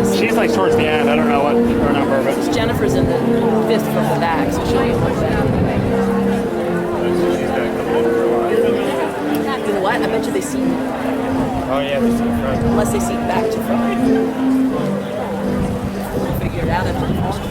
She's like towards the end. I don't know what her number, but Jennifer's in the fifth from the back, so she'll be like that. You know what? I bet you they seat. oh yeah, they see front. Unless they seat back to front. We'll figure it out after the first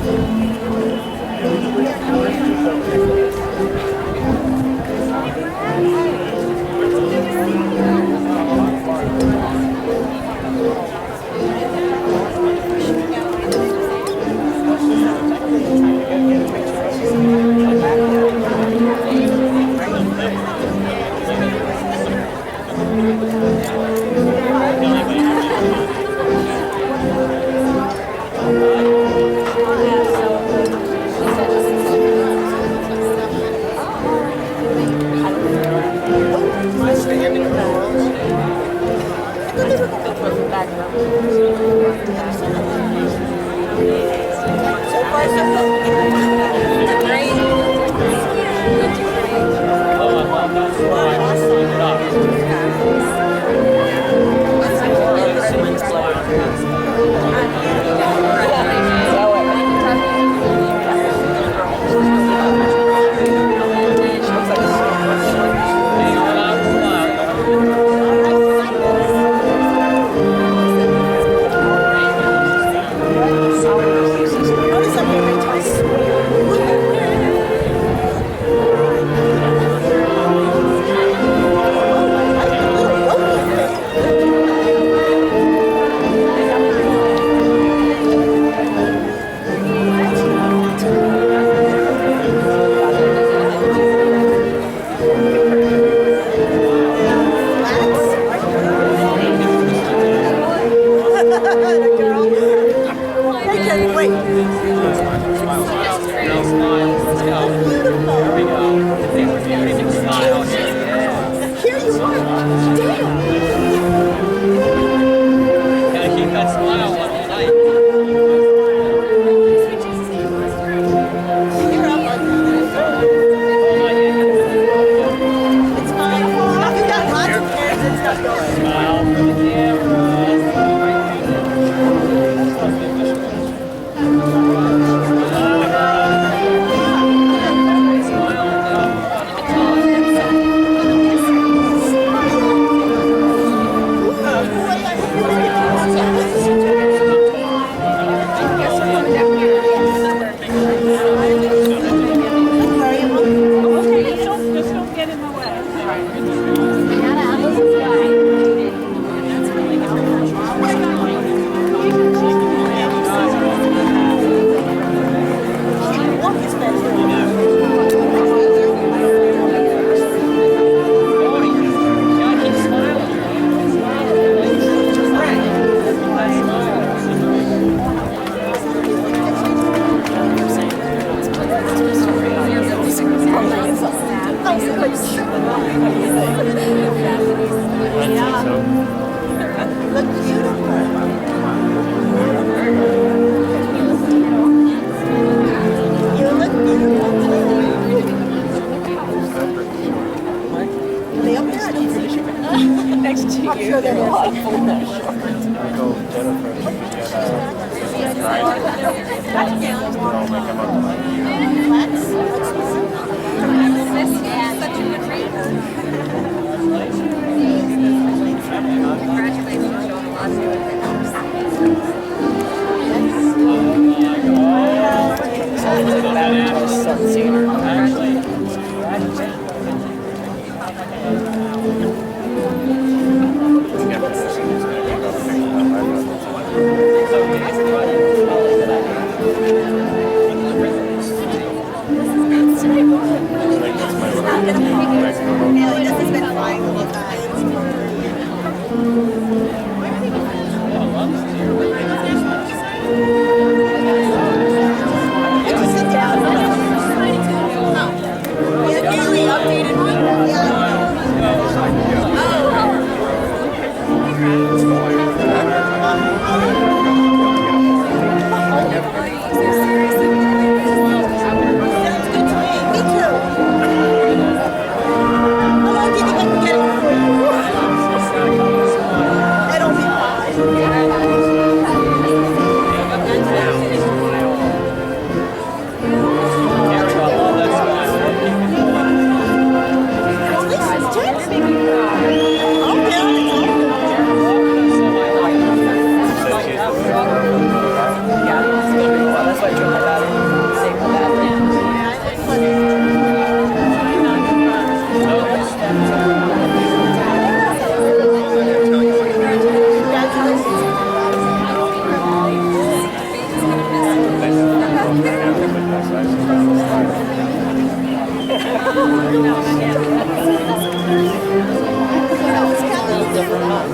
different, huh?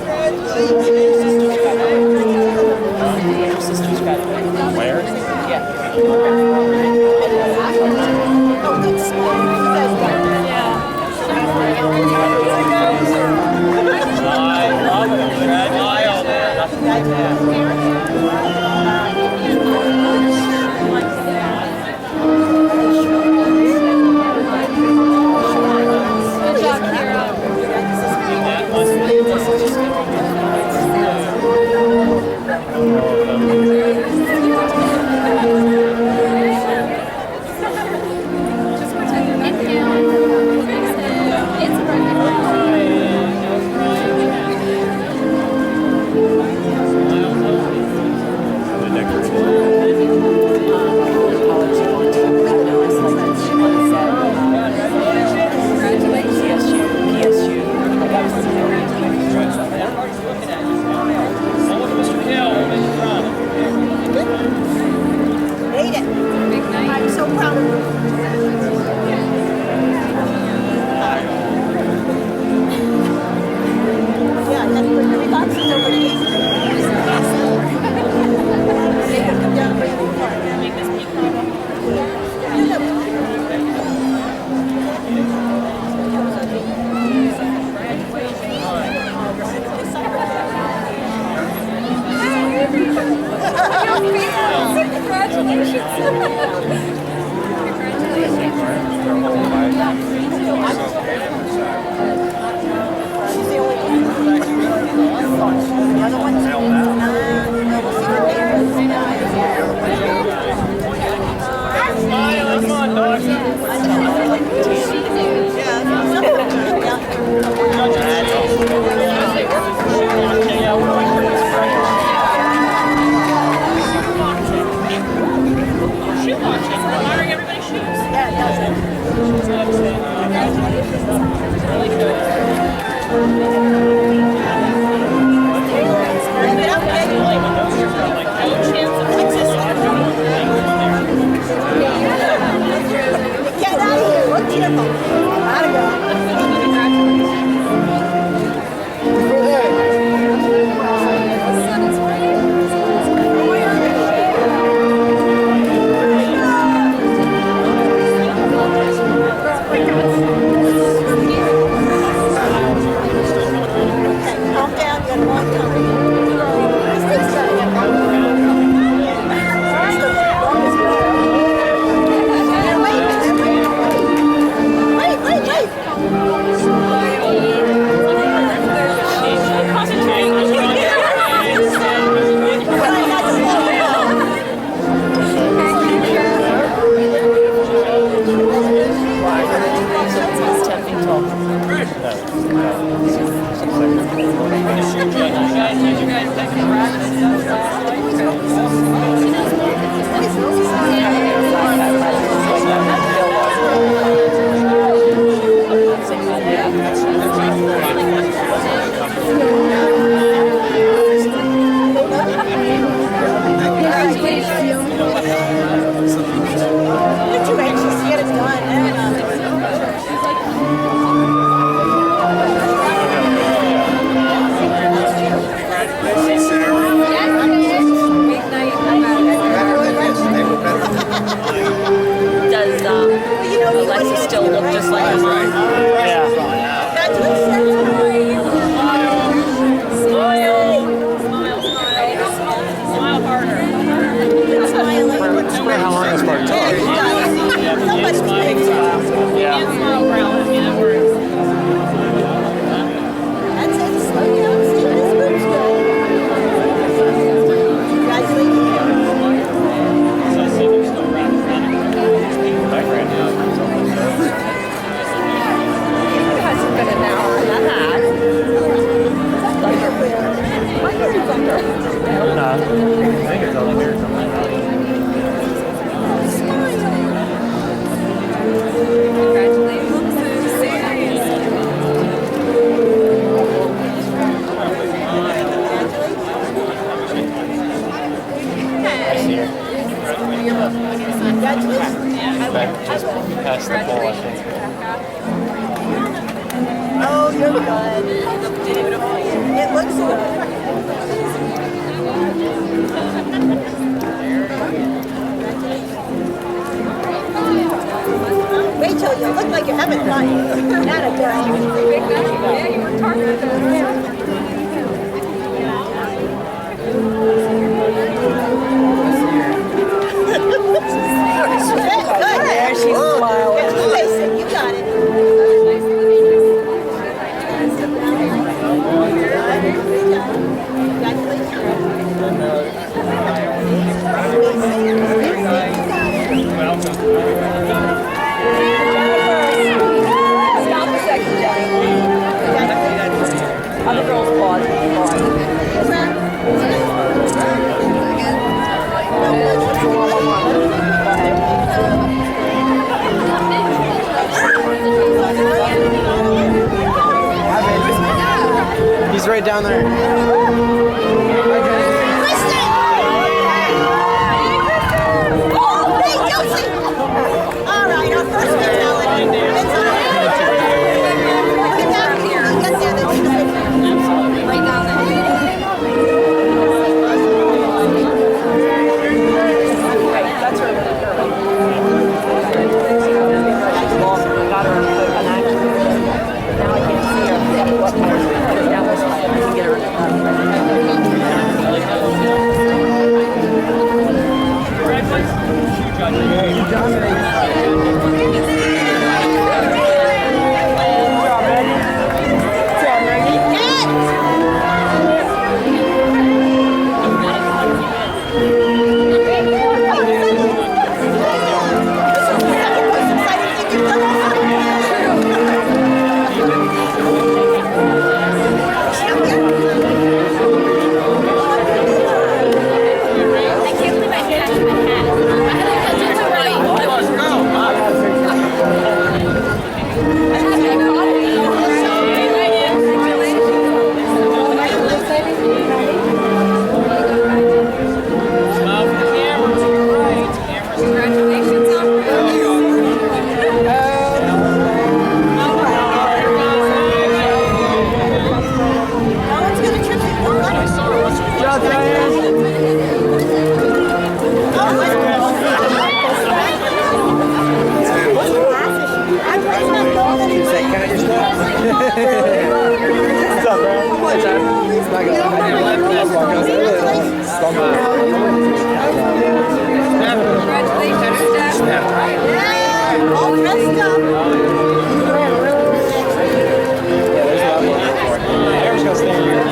Your sister's graduating. Where? Yeah. Good job, Kira. Made it. I'm so proud of you. Yeah, that's for 3 boxes over to East. They could come down and bring them apart. She's the only one. The other one's we'll see what they Come on, dog. Get out of here. Look beautiful. Gotta go. Calm down. You got a long time. It's 10 feet tall. You're too anxious to get it done. Does Alexa still look just like her mom? Yeah. Swear how long this part took. Yeah. That's it. Slow down. Steve. This moves good. Congratulations. Past the bowl, I think. Oh, you're good. It looks good. Rachel, you look like you're having fun. Not a girl. Yeah, you worked hard with that. There she's smiling. You got it. Stop a second, Jenny. Other girls pause. He's right down there. All right, our first fatality. It's on. Get down here. Get there. Right down there. That's her. Got her an action. Now I can't see her. What part? Down this way. I can get her. All dressed up. Eric's gonna stay here.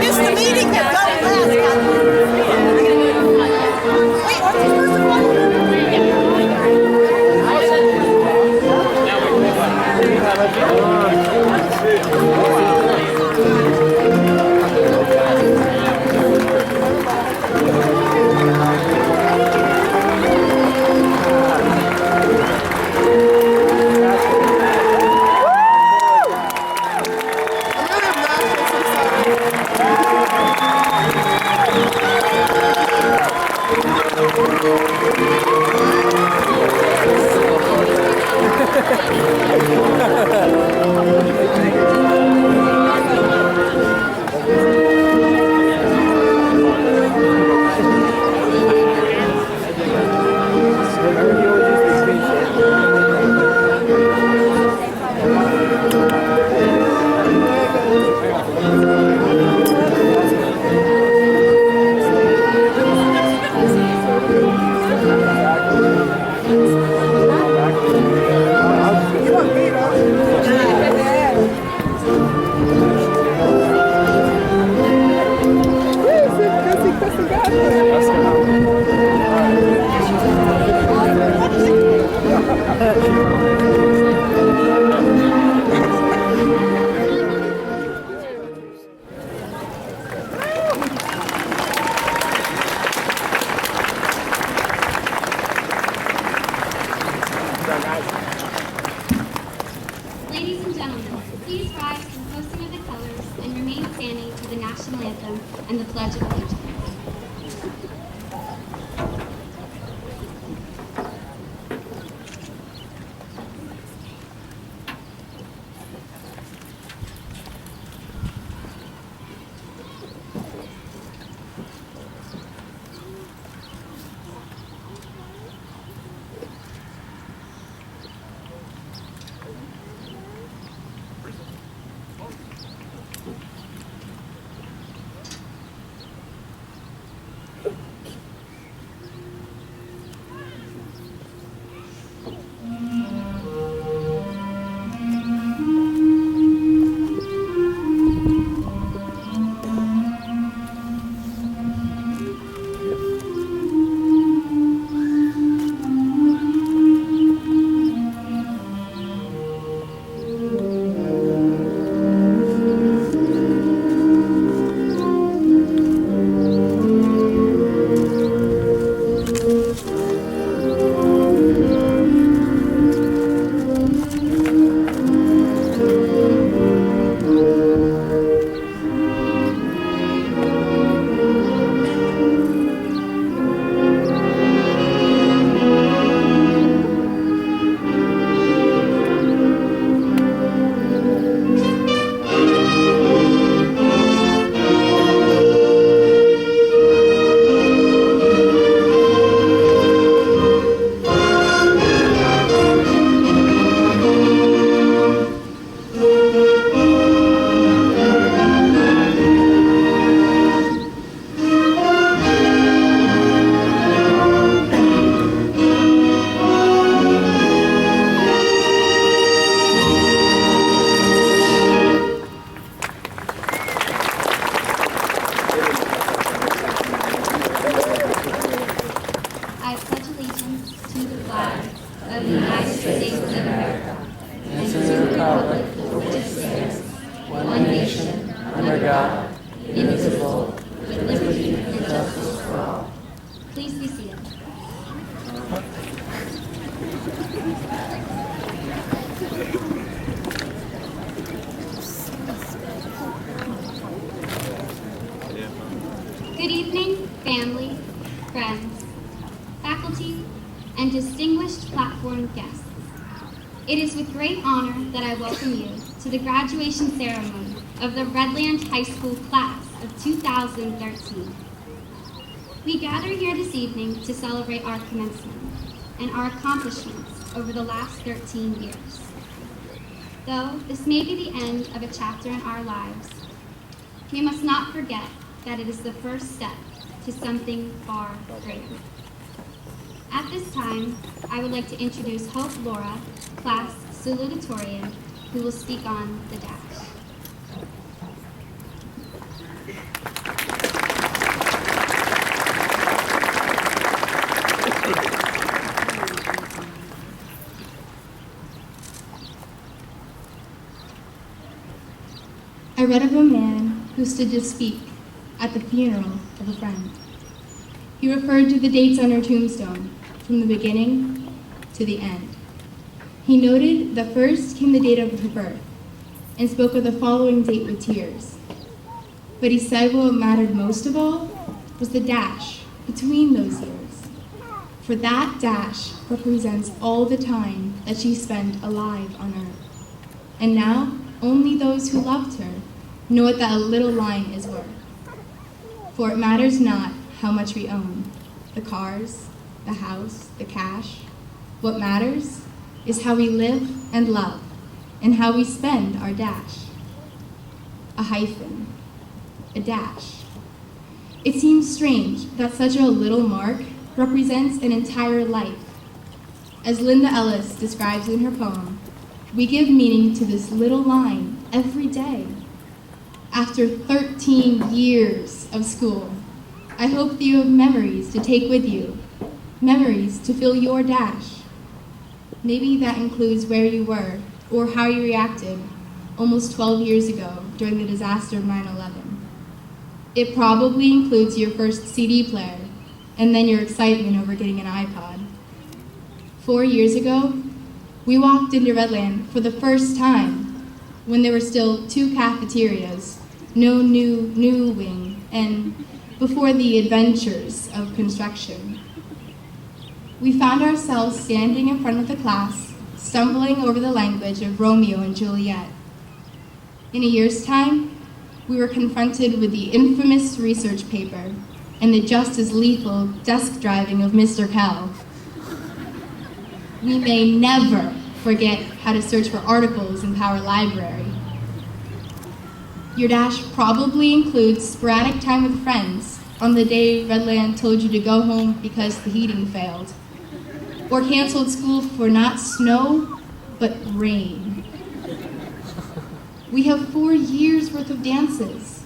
Missed the meeting that got last. Wait, aren't you supposed to run? Ladies and gentlemen, please rise for the posting of the colors and remain standing for the national anthem and the Pledge of Allegiance. I pledge allegiance to the flag of the United States of America and to the republic for which it stands, one nation, under God, indivisible, with liberty and justice for all. Please be seated. Good evening, family, friends, faculty, and distinguished platform guests. It is with great honor that I welcome you to the graduation ceremony of the Redland High School class of 2013. We gather here this evening to celebrate our commencement and our accomplishments over the last 13 years. Though this may be the end of a chapter in our lives, we must not forget that it is the first step to something far greater. At this time, I would like to introduce Hope Laura, class salutatorian, who will speak on the dash. I read of a man who stood to speak at the funeral of a friend. He referred to the dates on her tombstone, from the beginning to the end. He noted that first came the date of her birth, and spoke of the following date with tears. But he said what mattered most of all was the dash between those years. For that dash represents all the time that she spent alive on earth. And now, only those who loved her know what that little line is worth. For it matters not how much we own, the cars, the house, the cash. What matters is how we live and love, and how we spend our dash. A hyphen, a dash. It seems strange that such a little mark represents an entire life. As Linda Ellis describes in her poem, we give meaning to this little line every day. After 13 years of school, I hope that you have memories to take with you, memories to fill your dash. Maybe that includes where you were or how you reacted almost 12 years ago during the disaster of 9/11. It probably includes your first CD player and then your excitement over getting an iPod. 4 years ago, We walked into Redland for the first time when there were still 2 cafeterias, no new wing, and before the adventures of construction. We found ourselves standing in front of the class, stumbling over the language of Romeo and Juliet. In a year's time, we were confronted with the infamous research paper and the just as lethal desk driving of Mr. Pell. We may never forget how to search for articles in Power Library. Your dash probably includes sporadic time with friends on the day Redland told you to go home because the heating failed, or canceled school for not snow, but rain. We have 4 years worth of dances.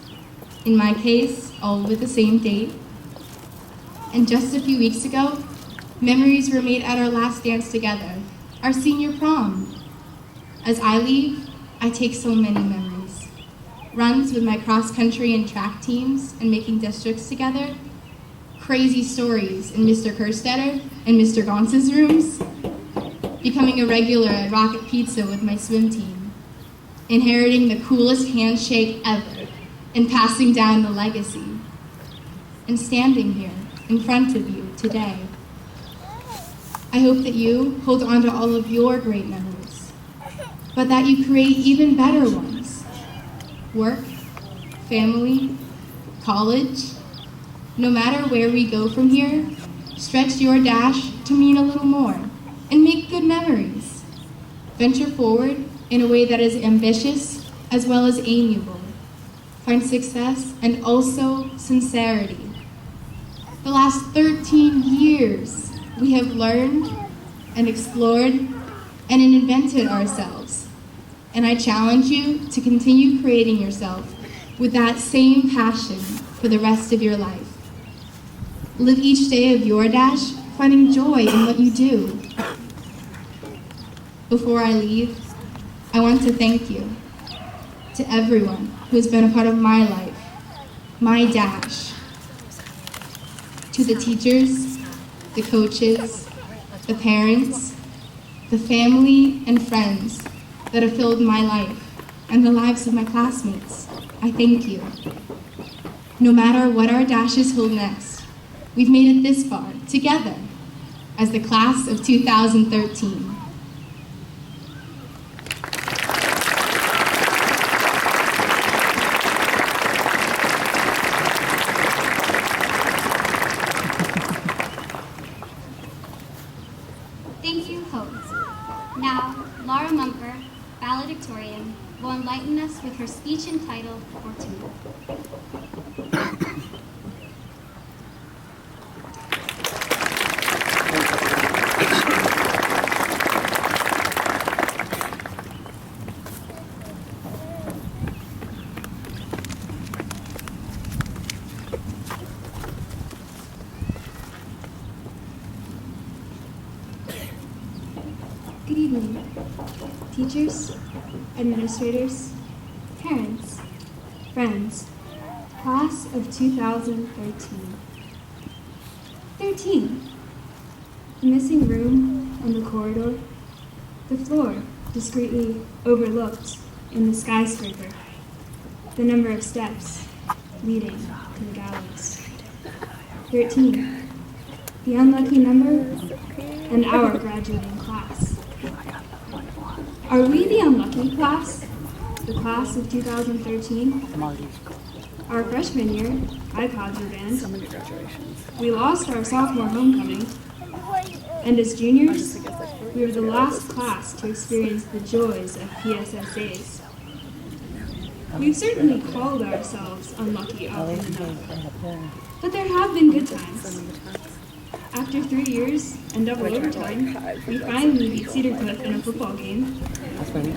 In my case, all with the same date. And just a few weeks ago, memories were made at our last dance together, our senior prom. As I leave, I take so many memories. Runs with my cross-country and track teams and making districts together. Crazy stories in Mr. Kerstetter and Mr. Gaunce's rooms. Becoming a regular at Rocket Pizza with my swim team. Inheriting the coolest handshake ever and passing down the legacy. And standing here in front of you today. I hope that you hold on to all of your great memories, but that you create even better ones. Work, family, college, no matter where we go from here, stretch your dash to mean a little more and make good memories. Venture forward in a way that is ambitious as well as amiable. Find success and also sincerity. The last 13 years, we have learned and explored and invented ourselves. And I challenge you to continue creating yourself with that same passion for the rest of your life. Live each day of your dash, finding joy in what you do. Before I leave, I want to thank you to everyone who has been a part of my life, my dash. To the teachers, the coaches, the parents, the family and friends that have filled my life and the lives of my classmates, I thank you. No matter what our dashes hold next, we've made it this far together as the class of 2013. Thank you, host. Now, Laura Mumper, valedictorian, will enlighten us with her speech entitled Fortuna. Good evening, teachers, administrators, parents, friends, class of 2013. 13. The missing room on the corridor, the floor discreetly overlooked in the skyscraper, the number of steps leading to the gallows. 13. The unlucky number and our graduating class. Are we the unlucky class? The class of 2013? Our freshman year, iPods were banned. We lost our sophomore homecoming. And as juniors, we were the last class to experience the joys of PSSAs. We've certainly called ourselves unlucky often enough, but there have been good times. After 3 years and double overtime, we finally beat Cedar Cliff in a football game. Through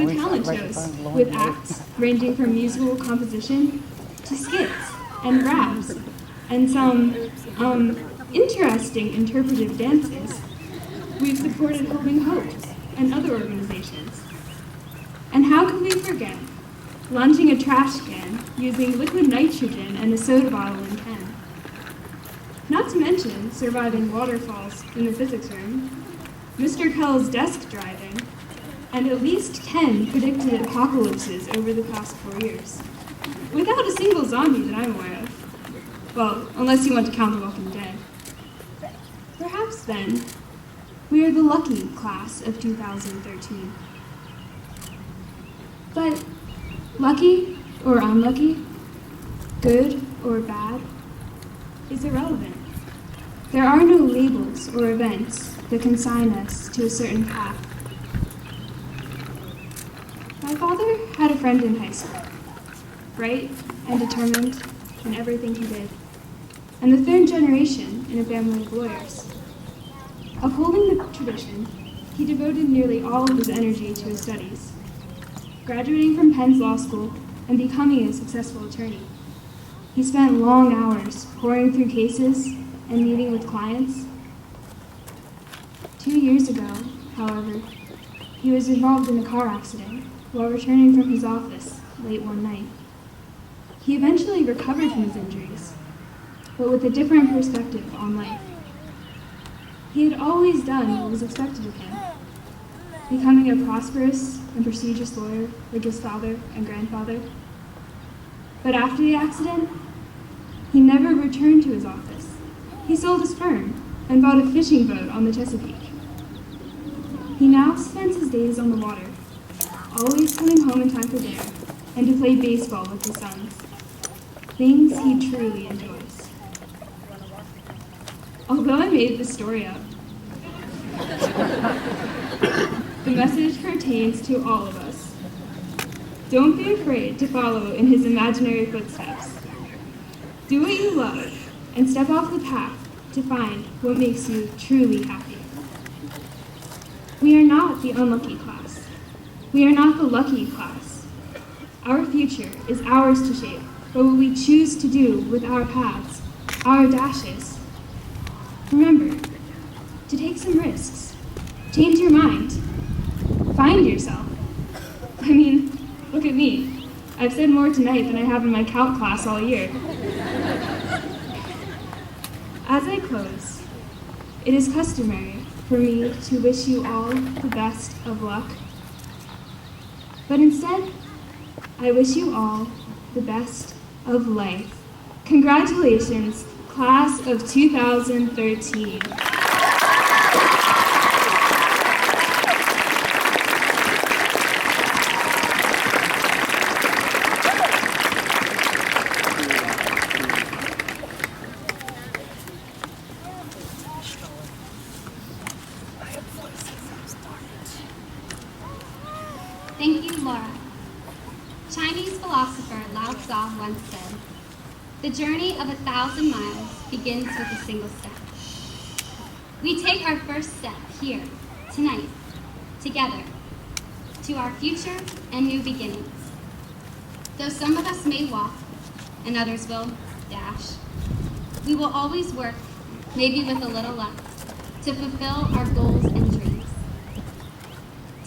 the talent shows, with acts ranging from musical composition to skits and raps, and some, interesting interpretive dances, we've supported Holding Hope and other organizations. And how could we forget launching a trash can using liquid nitrogen and a soda bottle and pen? Not to mention surviving waterfalls in the physics room, Mr. Kell's desk driving, and at least 10 predicted apocalypses over the past 4 years, without a single zombie that I'm aware of. Well, unless you want to count The Walking Dead. Perhaps then, we are the lucky class of 2013. But lucky or unlucky, good or bad, is irrelevant. There are no labels or events that consign us to a certain path. My father had a friend in high school, bright and determined in everything he did, and the third generation in a family of lawyers. Upholding the tradition, he devoted nearly all of his energy to his studies, graduating from Penn's law school and becoming a successful attorney. He spent long hours poring through cases and meeting with clients. 2 years ago, however, he was involved in a car accident while returning from his office late one night. He eventually recovered from his injuries, but with a different perspective on life. He had always done what was expected of him, becoming a prosperous and prestigious lawyer like his father and grandfather. But after the accident, he never returned to his office. He sold his firm and bought a fishing boat on the Chesapeake. He now spends his days on the water, always coming home in time for dinner and to play baseball with his sons, things he truly enjoys. Although I made this story up, the message pertains to all of us. Don't be afraid to follow in his imaginary footsteps. Do what you love and step off the path to find what makes you truly happy. We are not the unlucky class. We are not the lucky class. Our future is ours to shape, but what we choose to do with our paths, our dashes. Remember to take some risks, change your mind, find yourself. I mean, look at me. I've said more tonight than I have in my calc class all year. As I close, it is customary for me to wish you all the best of luck. But instead, I wish you all the best of life. Congratulations, class of 2013. Thank you, Laura. Chinese philosopher Lao Tzu once said, "The journey of 1,000 miles begins with a single step." We take our first step here, tonight, together, to our future and new beginnings. Though some of us may walk, and others will dash, we will always work, maybe with a little luck, to fulfill our goals and dreams.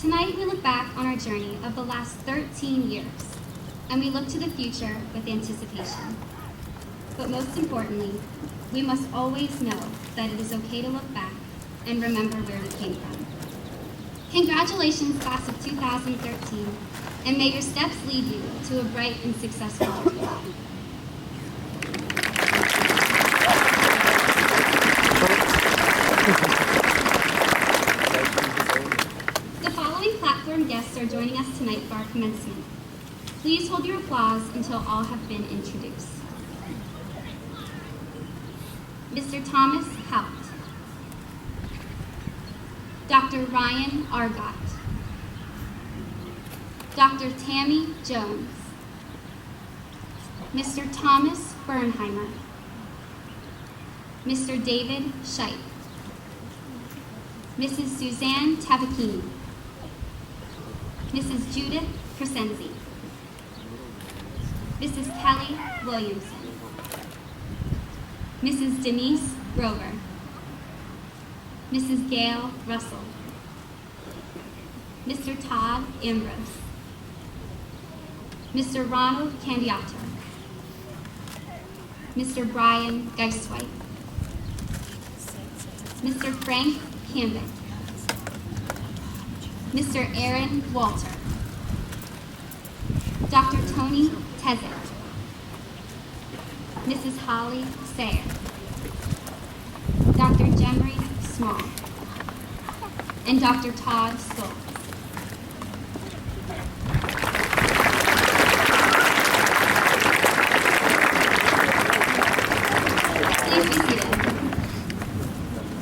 Tonight, we look back on our journey of the last 13 years, and we look to the future with anticipation. But most importantly, we must always know that it is okay to look back and remember where we came from. Congratulations, class of 2013, and may your steps lead you to a bright and successful future. The following platform guests are joining us tonight for our commencement. Please hold your applause until all have been introduced. Mr. Thomas Haupt, Dr. Ryan Argott, Dr. Tammy Jones, Mr. Thomas Bernheimer, Mr. David Scheidt, Mrs. Suzanne Tabacchini, Mrs. Judith Crescenzi, Mrs. Kelly Williamson, Mrs. Denise Grover, Mrs. Gail Russell, Mr. Todd Ambrose, Mr. Ronald Candiato, Mr. Brian Geiswhite, Mr. Frank Cambick, Mr. Aaron Walter, Dr. Tony Tezek, Mrs. Holly Sayer, Dr. Jemry Small, and Dr. Todd Stoll. Please be seated.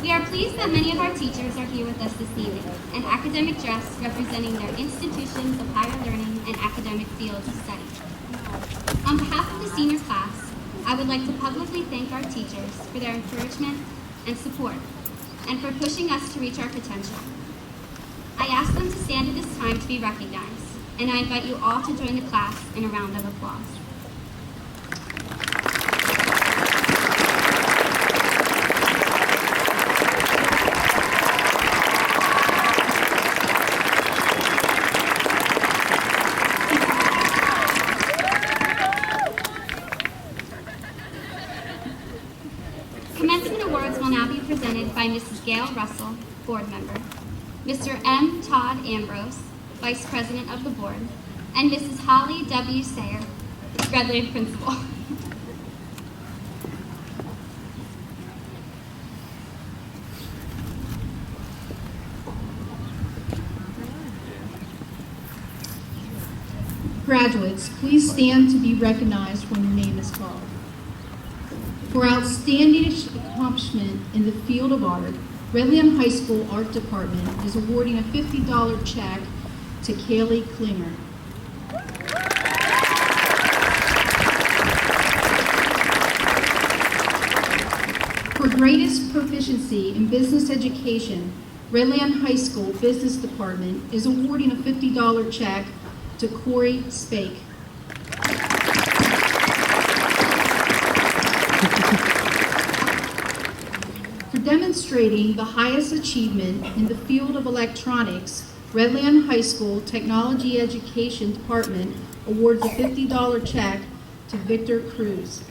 We are pleased that many of our teachers are here with us this evening in academic dress representing their institutions of higher learning and academic fields of study. On behalf of the senior class, I would like to publicly thank our teachers for their encouragement and support and for pushing us to reach our potential. I ask them to stand at this time to be recognized, and I invite you all to join the class in a round of applause. Commencement awards will now be presented by Mrs. Gail Russell, board member, Mr. M. Todd Ambrose, vice president of the board, and Mrs. Holly W. Sayer, Redland principal. Graduates, please stand to be recognized when your name is called. For outstanding accomplishment in the field of art, Redland High School Art Department is awarding a $50 check to Kaylee Klinger. For greatest proficiency in business education, Redland High School Business Department is awarding a $50 check to Corey Spake. For demonstrating the highest achievement in the field of electronics, Redland High School Technology Education Department awards a $50 check to Victor Cruz.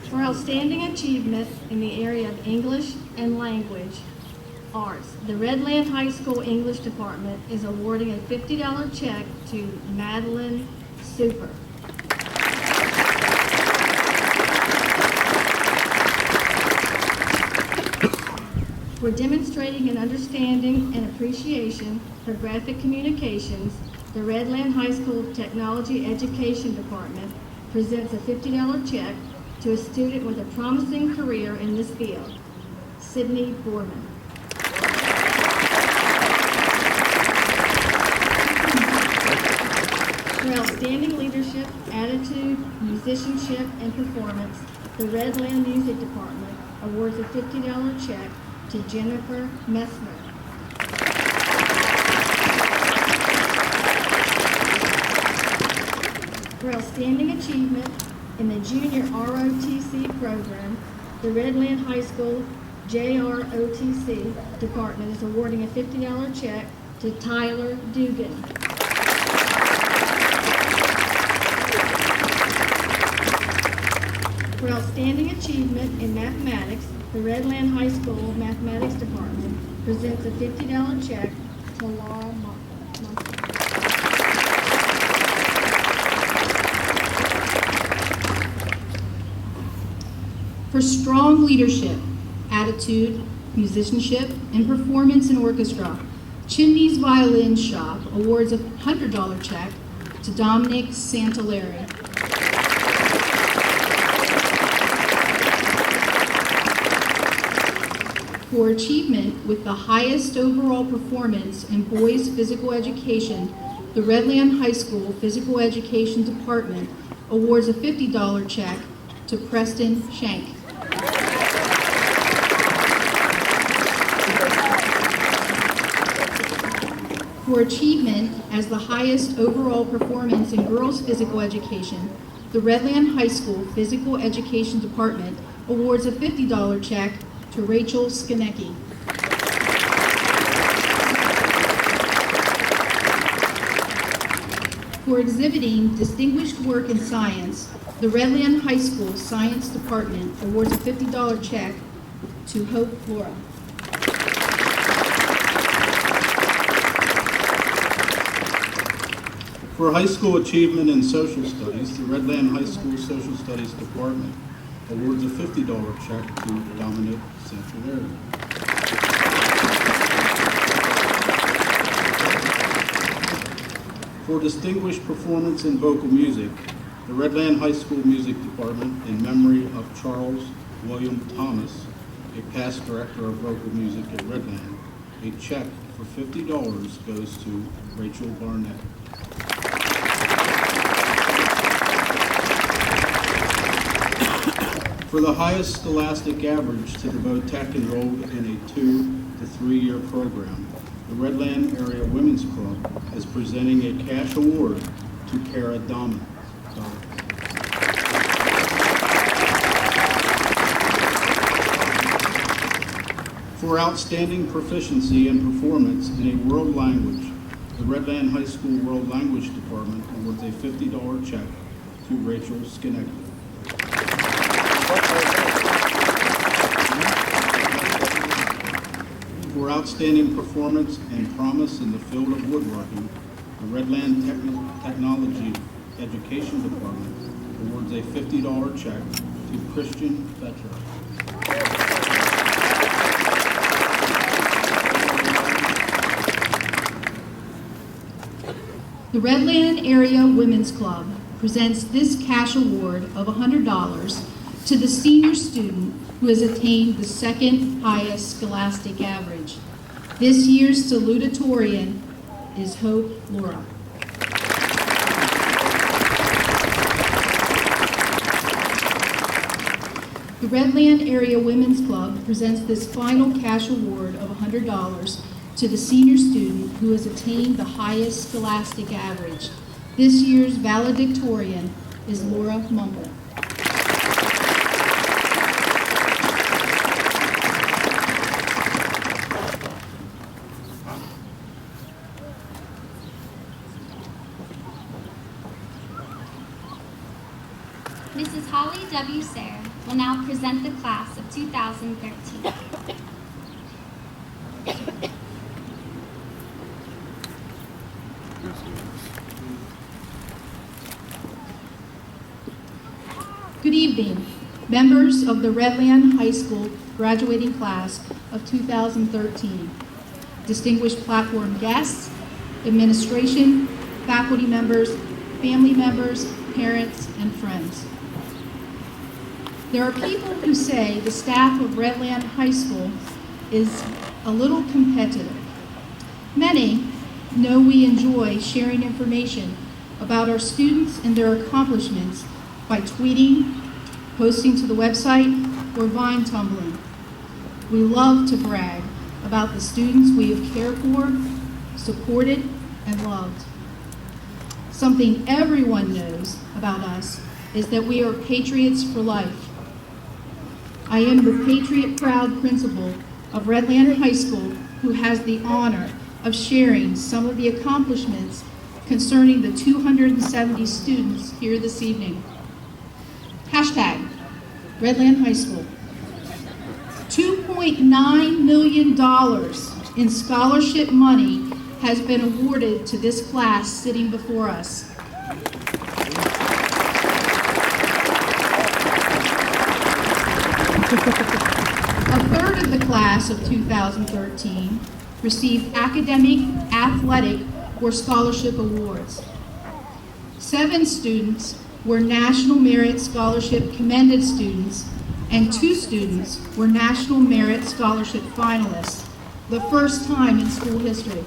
For outstanding achievement in the area of English and language arts, the Redland High School English Department is awarding a $50 check to Madeline Super. For demonstrating an understanding and appreciation for graphic communications, the Redland High School Technology Education Department presents a $50 check to a student with a promising career in this field, Sydney Borman. For outstanding leadership, attitude, musicianship, and performance, the Redland Music Department awards a $50 check to Jennifer Messner. For outstanding achievement in the junior ROTC program, the Redland High School JROTC Department is awarding a $50 check to Tyler Dugan. For outstanding achievement in mathematics, the Redland High School Mathematics Department presents a $50 check to Laura Munson. For strong leadership, attitude, musicianship, and performance in orchestra, Chimney's Violin Shop awards a $100 check to Dominic Santalari. For achievement with the highest overall performance in boys' physical education, the Redland High School Physical Education Department awards a $50 check to Preston Shank. For achievement as the highest overall performance in girls' physical education, the Redland High School Physical Education Department awards a $50 check to Rachel Skonecki. For exhibiting distinguished work in science, the Redland High School Science Department awards a $50 check to Hope Flora. For high school achievement in social studies, the Redland High School Social Studies Department awards a $50 check to Dominic Santorelli. For distinguished performance in vocal music, the Redland High School Music Department, in memory of Charles William Thomas, a past director of vocal music at Redland, a check for $50 goes to Rachel Barnett. For the highest scholastic average to the VOTEC enrolled in a 2 to 3 year program, the Redland Area Women's Club is presenting a cash award to Kara Dahman. For outstanding proficiency and performance in a world language, the Redland High School World Language Department awards a $50 check to Rachel Schenectady. For outstanding performance and promise in the field of woodworking, the Redland Technology Education Department awards a $50 check to Christian Fetcher. The Redland Area Women's Club presents this cash award of $100 to the senior student who has attained the second highest scholastic average. This year's salutatorian is Hope Laura. The Redland Area Women's Club presents this final cash award of $100 to the senior student who has attained the highest scholastic average. This year's valedictorian is Laura Mumble. Mrs. Holly W. Sayre will now present the class of 2013. Good evening, members of the Redland High School graduating class of 2013, distinguished platform guests, administration, faculty members, family members, parents, and friends. There are people who say the staff of Redland High School is a little competitive. Many know we enjoy sharing information about our students and their accomplishments by tweeting, posting to the website, or vine tumbling. We love to brag about the students we have cared for, supported, and loved. Something everyone knows about us is that we are patriots for life. I am the Patriot Proud principal of Redland High School who has the honor of sharing some of the accomplishments concerning the 270 students here this evening. Hashtag Redland High School. $2.9 million in scholarship money has been awarded to this class sitting before us. A third of the class of 2013 received academic, athletic, or scholarship awards. 7 students were National Merit Scholarship Commended students, and 2 students were National Merit Scholarship finalists, the first time in school history.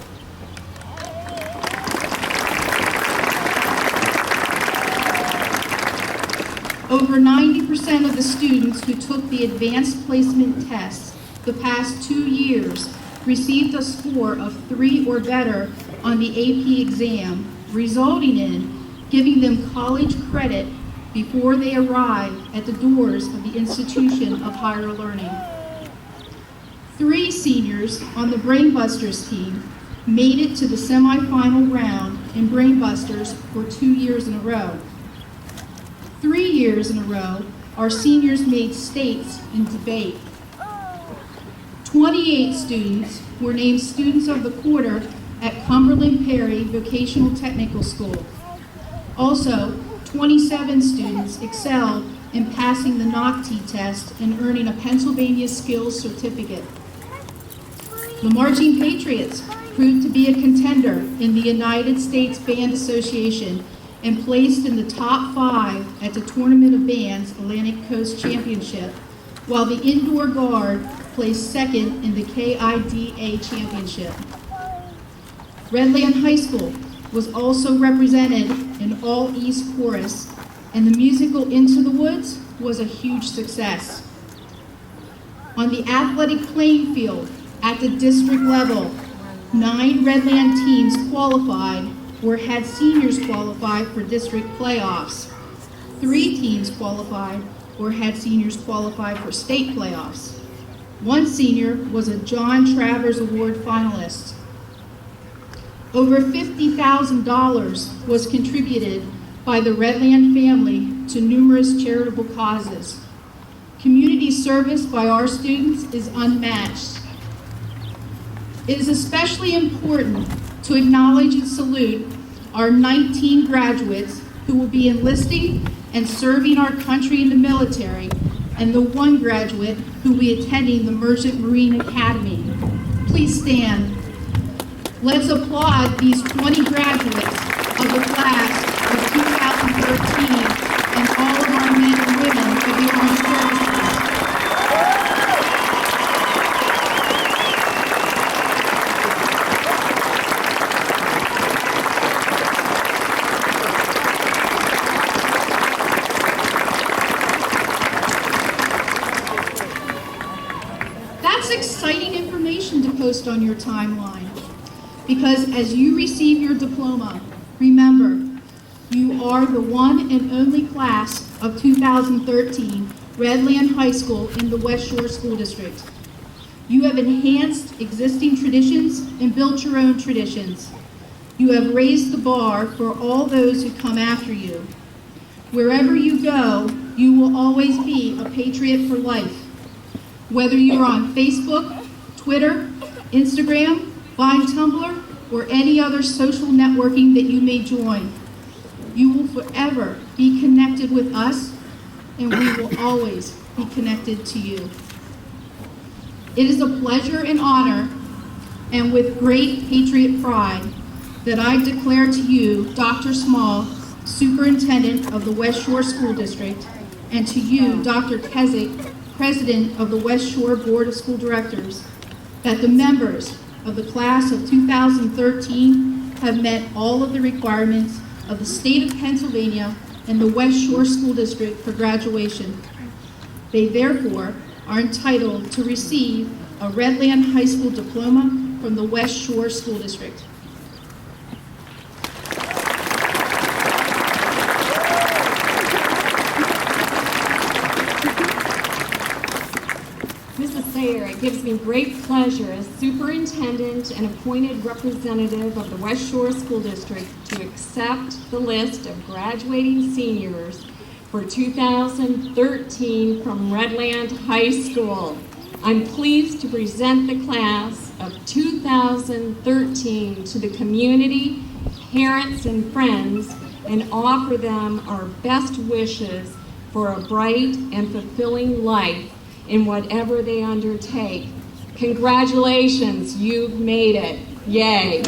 Over 90% of the students who took the advanced placement tests the past 2 years received a score of 3 or better on the AP exam, resulting in giving them college credit before they arrive at the doors of the institution of higher learning. 3 seniors on the Brainbusters team made it to the semifinal round in Brainbusters for 2 years in a row. 3 years in a row, our seniors made states in debate. 28 students were named Students of the Quarter at Cumberland Perry Vocational Technical School. Also, 27 students excelled in passing the NOCT test and earning a Pennsylvania Skills Certificate. The Marching Patriots proved to be a contender in the United States Band Association and placed in the top 5 at the Tournament of Bands Atlantic Coast Championship, while the Indoor Guard placed second in the KIDA Championship. Redland High School was also represented in All East Chorus, and the musical Into the Woods was a huge success. On the athletic playing field at the district level, 9 Redland teams qualified or had seniors qualify for district playoffs. 3 teams qualified or had seniors qualify for state playoffs. 1 senior was a John Travers Award finalist. Over $50,000 was contributed by the Redland family to numerous charitable causes. Community service by our students is unmatched. It is especially important to acknowledge and salute our 19 graduates who will be enlisting and serving our country in the military, and the 1 graduate who will be attending the Merchant Marine Academy. Please stand. Let's applaud these 20 graduates of the class of 2013 and all of our men and women of the armed services. That's exciting information to post on your timeline, because as you receive your diploma, remember, you are the one and only class of 2013 Redland High School in the West Shore School District. You have enhanced existing traditions and built your own traditions. You have raised the bar for all those who come after you. Wherever you go, you will always be a patriot for life. Whether you're on Facebook, Twitter, Instagram, Vine, Tumblr, or any other social networking that you may join, you will forever be connected with us, and we will always be connected to you. It is a pleasure and honor, and with great patriot pride, that I declare to you, Dr. Small, Superintendent of the West Shore School District, and to you, Dr. Keswick, President of the West Shore Board of School Directors, that the members of the class of 2013 have met all of the requirements of the state of Pennsylvania and the West Shore School District for graduation. They therefore are entitled to receive a Redland High School diploma from the West Shore School District. It gives me great pleasure as superintendent and appointed representative of the West Shore School District to accept the list of graduating seniors for 2013 from Redland High School. I'm pleased to present the class of 2013 to the community, parents, and friends, and offer them our best wishes for a bright and fulfilling life in whatever they undertake. Congratulations, you've made it. Yay.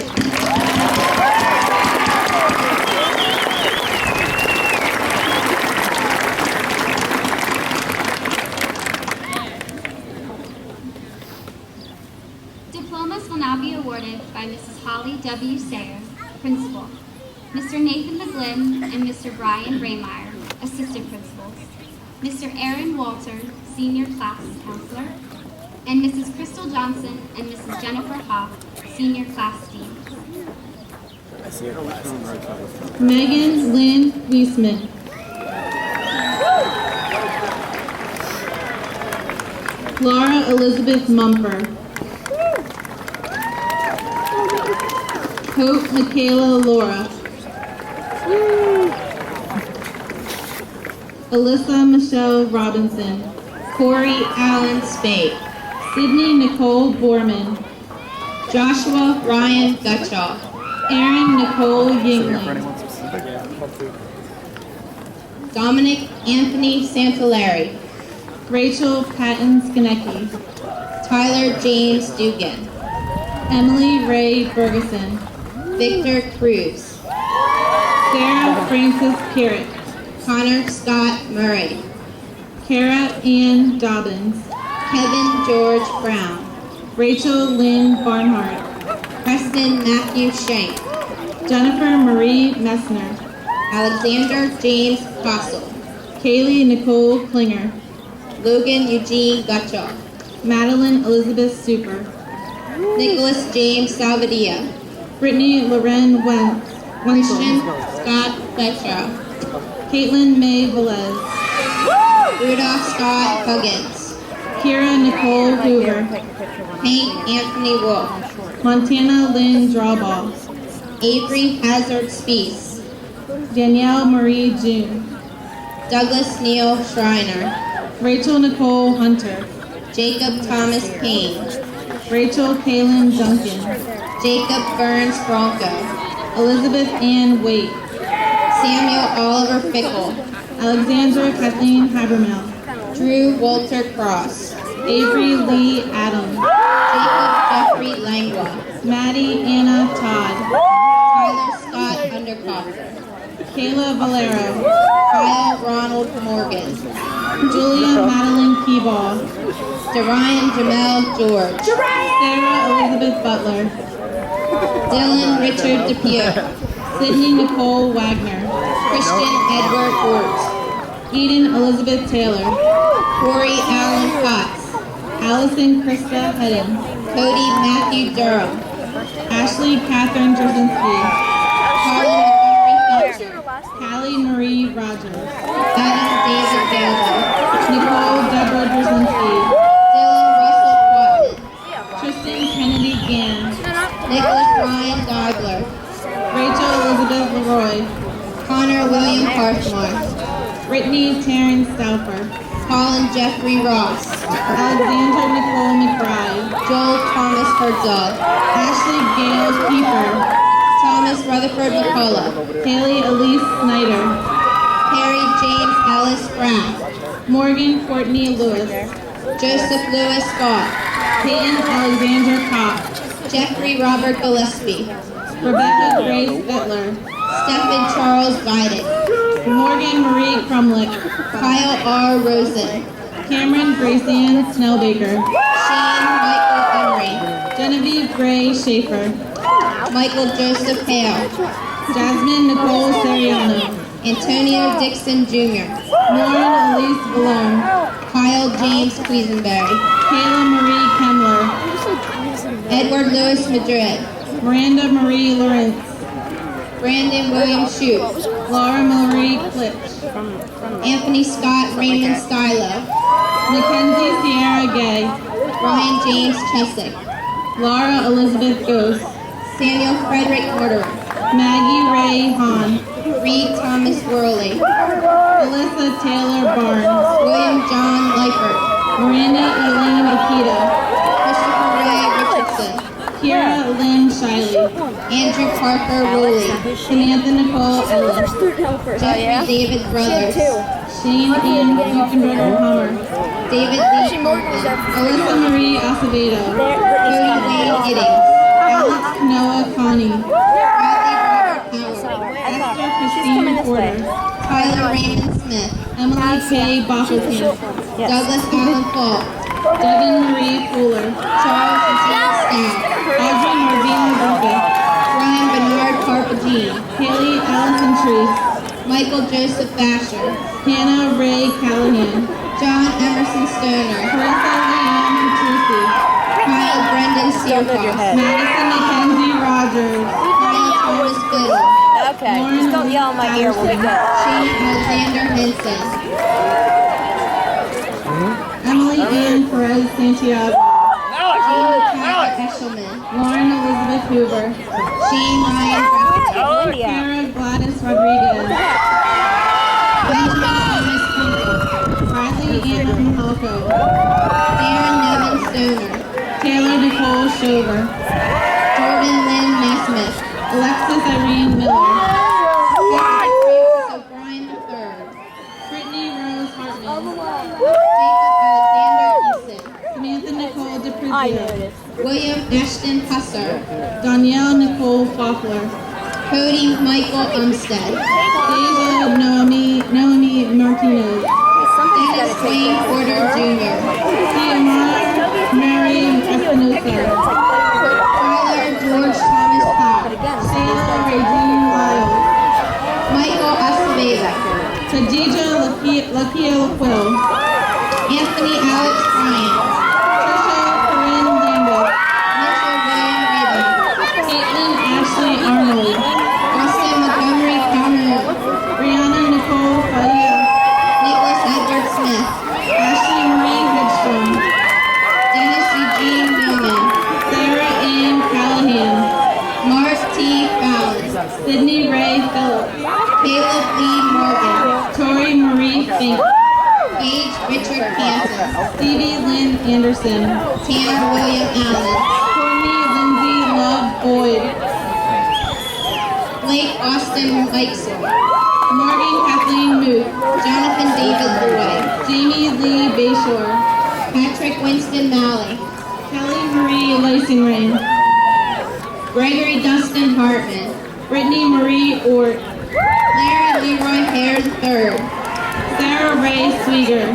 Diplomas will now be awarded by Mrs. Holly W. Sayer, Principal, Mr. Nathan McGlynn and Mr. Brian Raymeyer, Assistant Principals, Mr. Aaron Walter, Senior Class Counselor, and Mrs. Crystal Johnson and Mrs. Jennifer Hoff, Senior Class Dean. Megan Lynn Wiesman. Laura Elizabeth Mumper. Hope Michaela Laura. Alyssa Michelle Robinson. Corey Allen Spade. Sydney Nicole Borman. Joshua Ryan Gutschall. Erin Nicole Yingling. Dominic Anthony Santillari. Rachel Patton Skonecki. Tyler James Dugan. Emily Ray Ferguson. Victor Cruz. Sarah Frances Pirrett. Connor Scott Murray. Kara Ann Dobbins. Kevin George Brown. Rachel Lynn Barnhart. Preston Matthew Shank. Jennifer Marie Messner. Alexander James Fossil. Kaylee Nicole Klinger. Logan Eugene Gutschall. Madeline Elizabeth Super. Nicholas James Salvadia. Brittany Loren Christian Wenzel. Scott Fletcher. Caitlin May Velez. Rudolph Scott Huggins. Kira Nicole Hoover. Hank Anthony Wolf. Montana Lynn Drawball. Avery Hazard Spees. Danielle Marie June. Douglas Neal Schreiner. Rachel Nicole Hunter. Jacob Thomas Payne. Rachel Kaylin Duncan. Jacob Burns Bronco. Elizabeth Ann Waite. Samuel Oliver Fickle. Alexandra Kathleen Habermill. Drew Walter Cross. Avery Lee Adams. Jacob Jeffrey Langwa. Maddie Anna Todd. Tyler Scott Undercoffer. Kayla Valero. Kyle Ronald Morgan. Julia Madeline Keeball. Darian Jamel George. Sarah Elizabeth Butler. Dylan Richard Depew. Sydney Nicole Wagner. Christian Edward Ort. Eden Elizabeth Taylor. Corey Allen Potts. Allison Krista Hedden. Cody Matthew Durham. Ashley Catherine Drzezinski. Colin Montgomery Felcher. Callie Marie Rogers. Adam David Bailey. Nicole Deborah Drzezinski. Dylan Russell Quatman. Tristan Kennedy Gann. Nicholas Ryan Dodler. Rachel Elizabeth Leroy. Connor William Parthmore. Brittany Terrence Stauffer. Colin Jeffrey Ross. Alexandra Nicole McBride. Joel Thomas Herzog. Ashley Gale Kiefer. Thomas Rutherford McCullough. Haley Elise Snyder. Harry James Ellis Braff. Morgan Courtney Lewis. Joseph Lewis Scott. Peyton Alexander Kopp. Jeffrey Robert Gillespie. Rebecca Grace Bittler. Stephen Charles Biden. Morgan Marie Crumlick. Kyle R. Rosen. Cameron Gracian Snellbaker. Shane Michael Emery. Genevieve Gray Schaefer. Michael Joseph Hale. Jasmine Nicole Seriano. Antonio Dixon Jr. Lauren Elise Valone. Kyle James Quisenberry. Kayla Marie Kemler. Edward Lewis Madrid. Miranda Marie Lawrence. Brandon William Schutz. Laura Marie Klitsch. Anthony Scott Raymond Stylo. Mackenzie Sierra Gay. Ryan James Chesick. Laura Elizabeth Ghost. Samuel Frederick Mortimer. Maggie Ray Hahn. Reed Thomas Worley. Alyssa Taylor Barnes. William John Leifert. Miranda Elaine Akita. Christopher Ray Richardson. Kira Lynn Shiley. Andrew Parker Woolley. Samantha Nicole Ellis. Jeffrey David Brothers. Shane Ian Kuchenberger Hummer. David Lee Corbin. Alyssa Marie Acevedo. Cody Wayne Giddings. Alex Noah Connie. Bradley Robert Howard. Esther Christine Porter. Tyler Raymond Smith. Emily K. Bockelton. Douglas Allen Falk. Devin Marie Fuller. Charles James Staff. Audrey Marvine Griffith. Ryan Bernard Carpagine. Haley Allison Treese. Michael Joseph Basher. Hannah Ray Callahan. John Emerson Stoner. Carissa Leanne Petrucci. Kyle Brendan Searfoss. Madison Mackenzie Rogers. Kyle Thomas Biddle. Okay, Lauren just don't yell in my ear when we go. Shane Alexander Henson. Emily Ann Perez Santiago. Jamie Kat Eshelman. Lauren Elizabeth Elizabeth Hoover. Shane Ryan Preston. Kara Gladys Rodriguez. Benjamin Thomas Kunkel. Riley Anna Mahalko. Darren Nevin Stoner. Taylor Nicole Shover. Jordan Lynn Nesmith. Alexis Irene Miller. Francis O'Brien III. Brittany Rose Hartman. Jacob Alexander Easton. Samantha Nicole DePrizio. William Ashton Husser. Danielle Nicole Foffler. Cody Michael Umstead. Deja Noemi Martinez. Dennis Wayne Porter Jr. Xiomara Mary Espinosa. Tyler George Thomas Powell. Shayla Regine Lyles. Michael Acevedo. Khadija Lakia Laquil. Anthony Alex Bryant. Trisha Corinne Lambert. Mitchell William Raven. Caitlin Ashley Arnold. Austin Montgomery Cameron. Brianna Nicole Faria. Nicholas Edward Smith. Ashley Marie Hedstrom. Dennis Eugene Newman. Sarah Ann Callahan. Mark T. Fallon. Sydney Ray Phillips. Caleb Lee Morgan. Tori Marie Fink. Gage Richard Hansen. Stevie Lynn Anderson. Tanner William Allen. Courtney Lindsay Love Boyd. Blake Austin Meixel. Morgan Kathleen Muth. Jonathan David Lloyd. Jamie Lee Bayshore. Patrick Winston Malley. Kelly Marie Lysingring. Gregory Dustin Hartman. Brittany Marie Ort. Larry Leroy Hare III. Sarah Ray Swieger.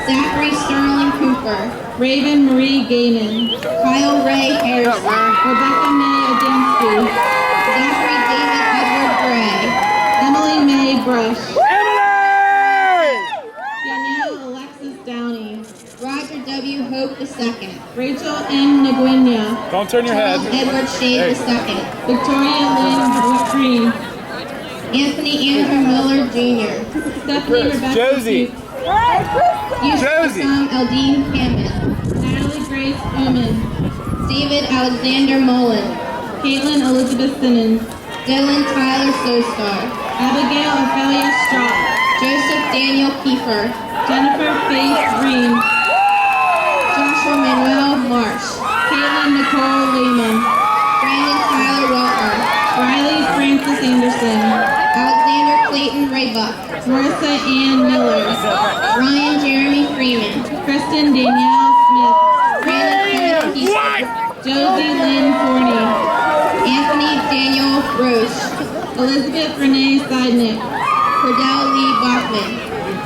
Zachary Sterling Cooper. Raven Marie Gaiman. Kyle Ray Harrison. Rebecca May Adamski. Zachary David Edward Gray. Emily May Brush. Danielle Alexis Downey. Roger W. Hope II. Rachel M. Nguyen. Don't turn your head. Charles Edward Shade II. Victoria Lynn Green. Anthony Andrew Miller Jr. Stephanie Rebecca Josie. Duke, Josie. Yusuf Eldine Hammond. Natalie Grace Uman. David Alexander Mullen. Caitlin Elizabeth Simmons. Dylan Tyler Sostar. Abigail Ophelia Strauss. Joseph Daniel Kiefer. Jennifer Faith Green. Joshua Manuel Marsh. Caitlin Nicole Lehman. Brandon Tyler Walker. Riley Francis Anderson. Alexander Clayton Raybuck. Marissa Ann Miller. Ryan Jeremy Freeman. Kristen Danielle Smith. Brandon Kenneth Easton. Josie Lynn Forney. Anthony Daniel Roche. Elizabeth Renee Seidnick. Cordell Lee Bachman.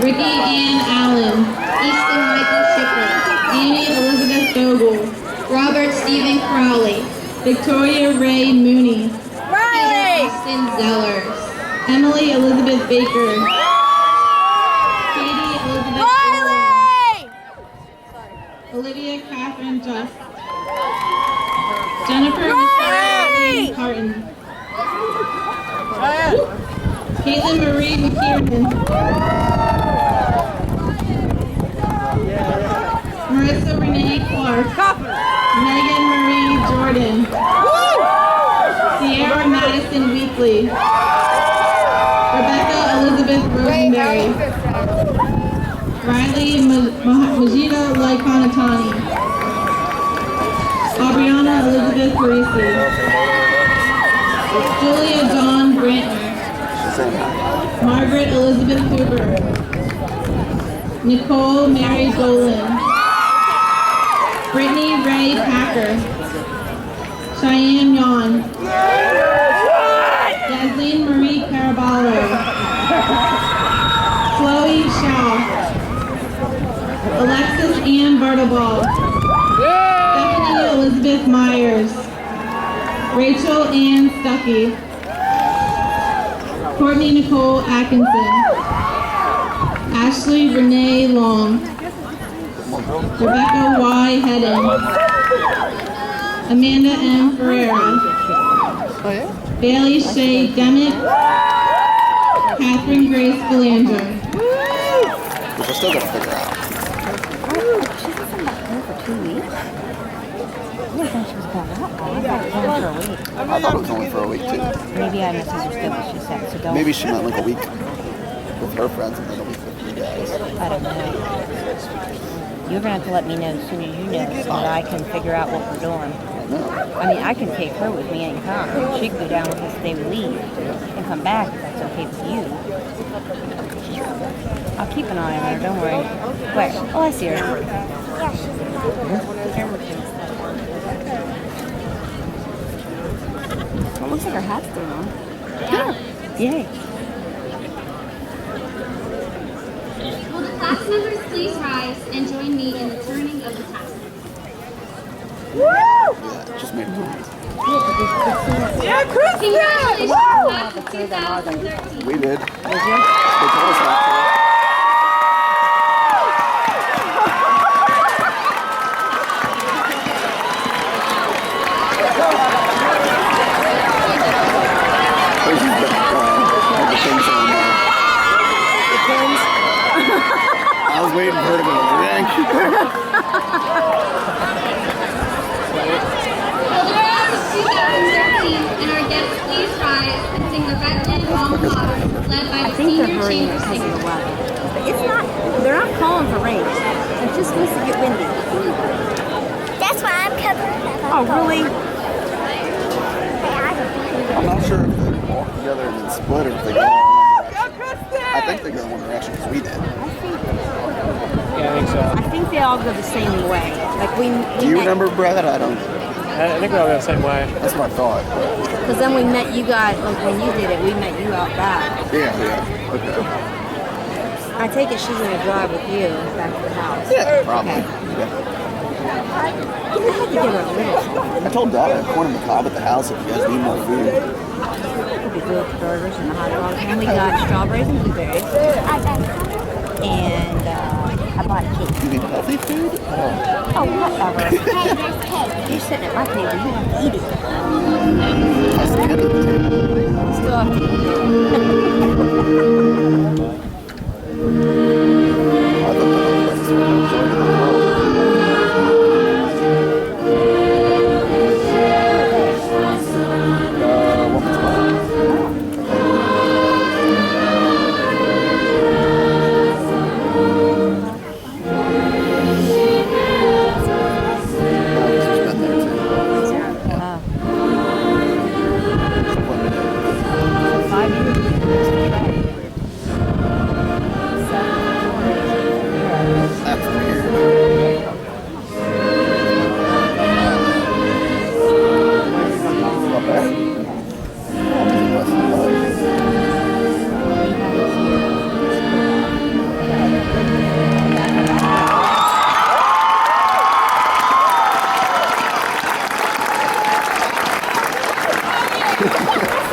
Ricky Ann Allen. Easton Michael Shipper. Amy Elizabeth Dogle. Robert Stephen Crowley. Victoria Ray Mooney. Peter Austin Zellers. Emily Elizabeth Baker. Katie Elizabeth Dolan. Olivia Catherine Just. Jennifer Michelle Carton. Caitlin Marie McKiernan. Marissa Renee Clark. Megan Marie Jordan. Sierra Madison Weekly. Rebecca Elizabeth Rosenberry. Riley Majida Laikanatani. Aubriana Elizabeth Parisi. Julia Dawn Brantner. Margaret Elizabeth Hoover. Nicole Mary Dolan. Brittany Ray Packer. Cheyenne Yawn. Yasleen Marie Caraballo. Chloe Shaw. Alexis Ann Bartleball. Stephanie Elizabeth Myers. Rachel Ann Stuckey. Courtney Nicole Atkinson. Ashley Renee Long. Rebecca Y. Hedden. Amanda M. Ferreira. Bailey Shea Demick. Catherine Grace Belanger. Which I still gotta figure out. She hasn't been here for 2 weeks. I didn't think she was going out. for a week. I thought it was only for a week too. Maybe I misunderstood what she said, so don't. Maybe she meant like a week with her friends and then a week with you guys. I don't know. You're going to have to let me know as soon as you know so that I can figure out what we're doing. No. I mean, I can take her with me anytime. She can go down with us the day we leave and come back if that's okay with you. I'll keep an eye on her, don't worry. Where? Oh, I see her. Yeah, she's It looks like her hat's still on. Yeah. Yay. Will the class members please rise and join me in the turning of the tassel? Yeah, just made it. Yeah, congratulations, class of 2013. We did. Did you? They told us not to. I was waiting for her to go, yank. Will the class of 2013 and our guests please rise and sing the Redland Long Father, led by the senior chamber singers. It's not, they're not calling for rain. It's just supposed to get windy. That's why I'm covering it. Oh, really? I'm not sure if they walk together and then split or if they go in one direction. I think they go in one direction because we did. Yeah, I think so. I think they all go the same way. Like we Do you met, remember, Brad? I don't. I think we all go the same way. That's what I thought. Because then we met you guys, like when you did it, we met you out back. Yeah, yeah. Okay. I take it she's going to drive with you back to the house. Yeah, probably. Okay. Yeah. You have to give her a little something. I told Dad I had corn on the cob at the house if you guys need more food. Could be good burgers and the hot dogs. And we got strawberries and blueberries. And I bought a cake. You need healthy food? Oh, whatever. Hey, there's cake. You're sitting at my table. You have to eat it. I stand at the table. You still have to eat it. I thought that was the joy of the world. What was that?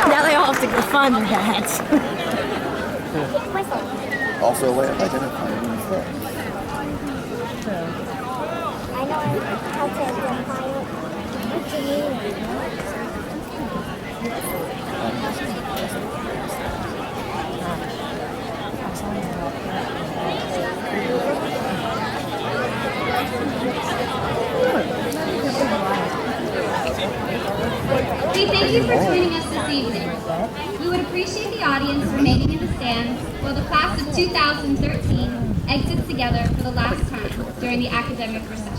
Now they all have to go find their hats. Also, a way of identifying themselves. I know how to identify it. What do you mean? We thank you for joining us this evening. We would appreciate the audience remaining in the stands while the class of 2013 exits together for the last time during the academic reception.